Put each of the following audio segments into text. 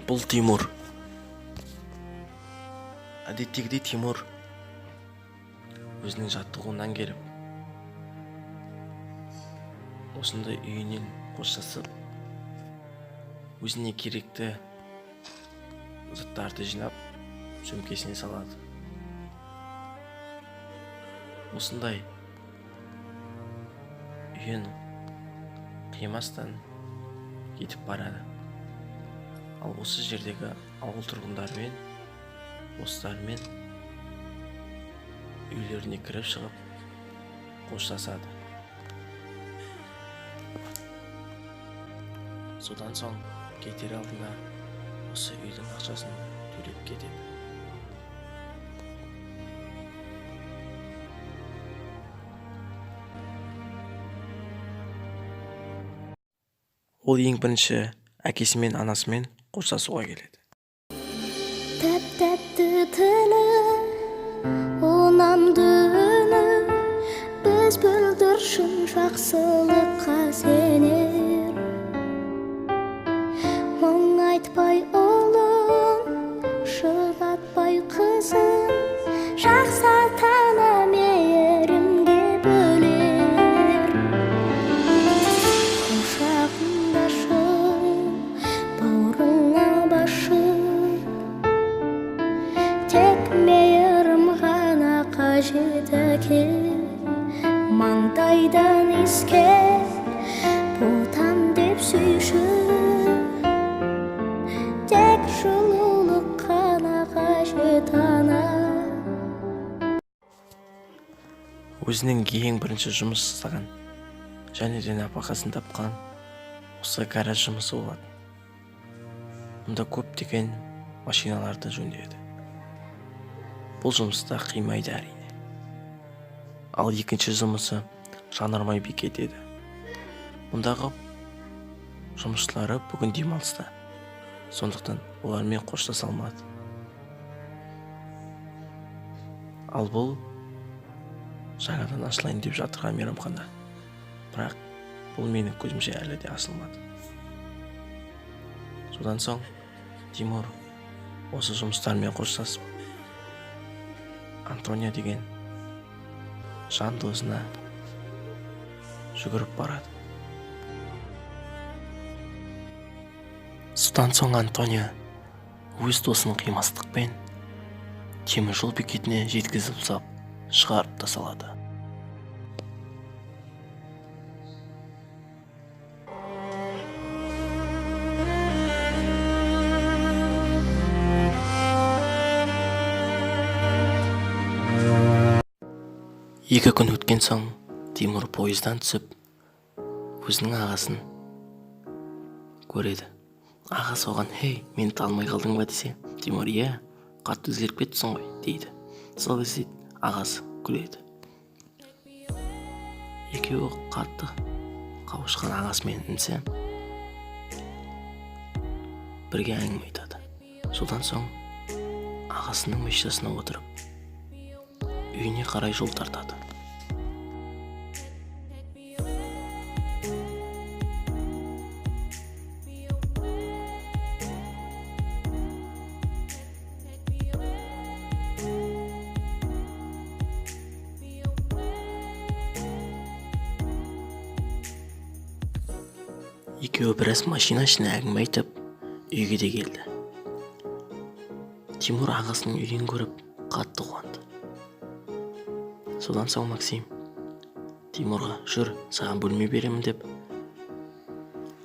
Бұл Тимур. Әдеттегідей Тимур өзінің жаттығуынан келіп, осындай үйінен қоштасып, өзіне керекті заттарды жинап, сөмкесіне салады. Осындай үйін қимастан кетіп барады. Ал осы жердегі ауыл тұрғындарымен, достарымен үйлеріне кіріп шығып қоштасады. Содан соң кетер алдында осы үйдің ақшасын төлеп кетеді. Ол ең бірінші әкесі мен анасымен қоштасуға келеді. Тәп-тәтті тілі, ұнамды үні, біз бүлдіршін жақсылыққа сенер. Мұң айтпай ұлын, шыдатпай қызын, жақсы ата-ана мейірімге бөлер. Құшағында бауырыңа башы, тек мейірім ғана қажет екен. Маңдайдан иіскеп, ботам деп сүйші, тек жылулық қана қажет ана. Өзінің ең бірінші жұмыс жасаған және де нәпақасын тапқан осы гараж жұмысы болады. Мұнда көптеген машиналарды жөндеді. Бұл жұмыста қимайды әрине. Ал екінші жұмысы жанармай бекет еді. Мұндағы жұмысшылары бүгін демалыста, сондықтан олармен қоштаса алмады. Ал бұл жаңадан ашылайын деп жатырған мейрамхана. Бірақ бұл менің көзімше әлі де ашылмады. Содан соң Тимур осы жұмыстармен қоштасып, Антония деген жан досына жүгіріп барады. Содан соң Антония өз досын қимастықпен темір жол бекетіне жеткізіп сап, шығарып та салады. Екі күн өткен соң Тимур пойыздан түсіп, өзінің ағасын көреді. Ағасы оған: «Хей, мені танымай қалдың ба?» десе, Тимур: «Иә, қатты өзгеріп кеттісің ғой» дейді. Сол кезде ағасы күледі. Екеуі қатты қауышқан ағасы мен інісі бірге әңгіме айтады. Содан соң ағасының машинасына отырып, үйіне қарай жол тартады. Екеуі біраз машина ішіне әңгіме айтып, үйге де келді. Тимур ағасының үйін көріп, қатты қуанды. Содан соң Максим Тимурға: «Жүр, саған бөлме беремін» деп,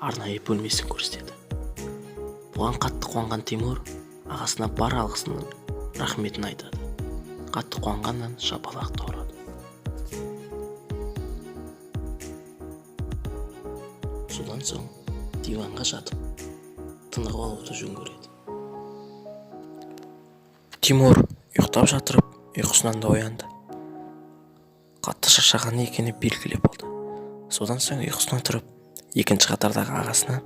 арнайы бөлмесін көрсетеді. Бұған қатты қуанған Тимур ағасына бар алғысының рахметін айтады. Қатты қуанғаннан шапалақты ұрады. Содан соң диванға жатып, тынығып алуды жөн көреді. Тимур ұйықтап жатырып, ұйқысынан да оянды. Қатты шаршаған екені белгілі болды. Содан соң ұйқысынан тұрып, екінші қатардағы ағасына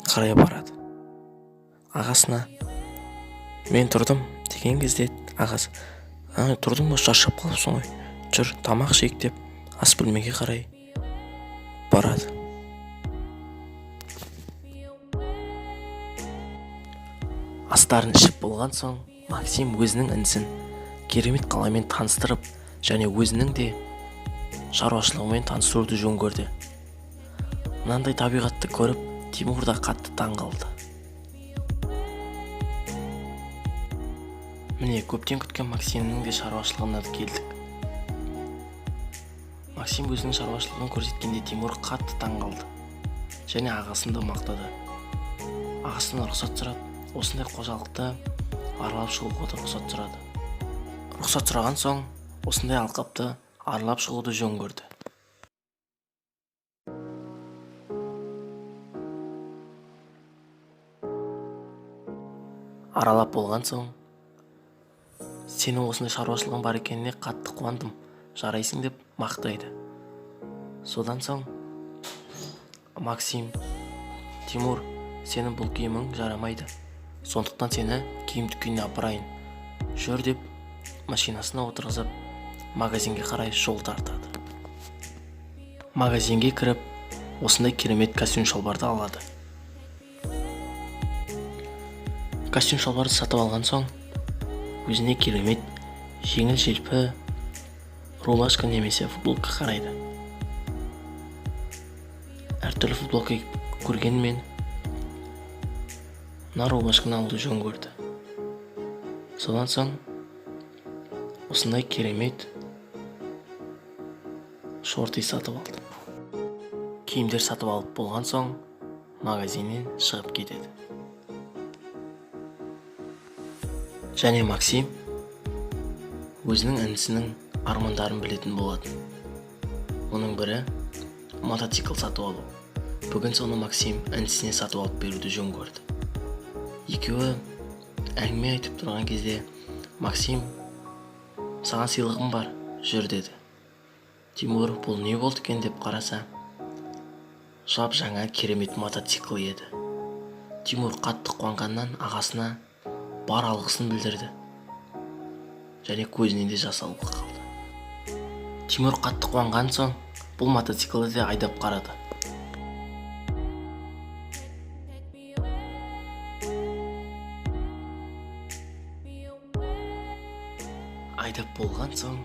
қарай барады. Ағасына: «Мен тұрдым» деген кезде ағасы: «Тұрдың ба, шаршап қалыпсың ғой. Жүр, тамақ жейік» деп ас бөлмеге қарай барады. Астарын ішіп болған соң Максим өзінің інісін керемет қаламен таныстырып, және өзінің де шаруашылығымен таныстыруды жөн көрді. Мынандай табиғатты көріп, Тимур да қатты таң қалды. Міне, көптен күткен Максимнің де шаруашылығына келдік. Максим өзінің шаруашылығын көрсеткенде Тимур қатты таң қалды, және ағасын да мақтады. Ағасынан рұқсат сұрап, осындай қожалықты аралап шығуға да рұқсат сұрады. Рұқсат сұраған соң, осындай алқапты аралап шығуды жөн көрді. Аралап болған соң, сенің осындай шаруашылығың бар екеніне қатты қуандым, жарайсың деп мақтайды. Содан соң Максим: Тимур, сенің бұл киімің жарамайды, сондықтан сені киім дүкеніне апарайын, жүр деп машинасына отырғызып, магазинге қарай жол тартады. Магазинге кіріп, осындай керемет костюм шалбарды алады. Костюм шалбарды сатып алған соң, өзіне керемет жеңіл желпі рубашка немесе футболка қарайды. Әртүрлі футболка көргенмен, мына рубашканы алуды жөн көрді. Содан соң, осындай керемет шорты сатып алды. Киімдер сатып алып болған соң, магазиннен шығып кетеді. Және Максим өзінің інісінің армандарын білетін болады. Оның бірі мотоцикл сатып алу. Бүгін соны Максим інісіне сатып алып беруді жөн көрді. Екеуі әңгіме айтып тұрған кезде Максим: саған сыйлығым бар, жүр деді. Тимур бұл не болды екен деп қараса, жап жаңа керемет мотоцикл еді. Тимур қатты қуанғаннан ағасына бар алғысын білдірді, және көзінен де жас алып қалды. Тимур қатты қуанған соң, бұл мотоциклді де айдап қарады. Айдап болған соң,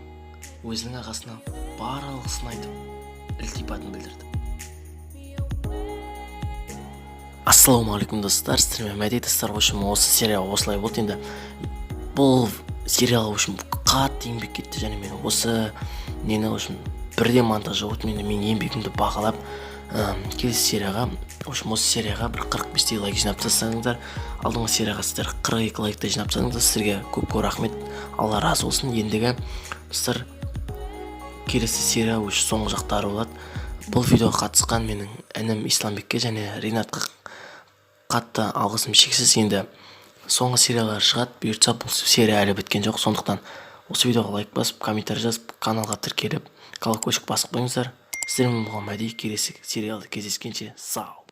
өзінің ағасына бар алғысын айтып, ілтипатын білдірді. Ассалаумағалейкум достар, сіздермен мәди достар. Осы серияға осылай болды. Енді бұл серияға қатты еңбек кетті, және мен осы нені бірден монтажы өтті. Мен еңбегімді бағалап, келесі серияға, осы серияға бір 45 лайк жинап тастаңыздар. Алдыңғы серияға сіздер 42 лайкты жинап тастаңыздар. Сіздерге көп рахмет, Алла разы болсын. Ендігі достар, келесі серия соңғы жақтары болады. Бұл видеоға қатысқан менің інім Исламбекке және Ринатқа қатты алғысым шексіз. Енді соңғы сериялар шығады, бұйыртса бұл серия әлі біткен жоқ. Сондықтан осы видеоға лайк басып, комментарий жазып, каналға тіркеліп, колокольчик басып қойыңыздар. Сіздермен болған мәди, келесі сериалда кездескенше сау.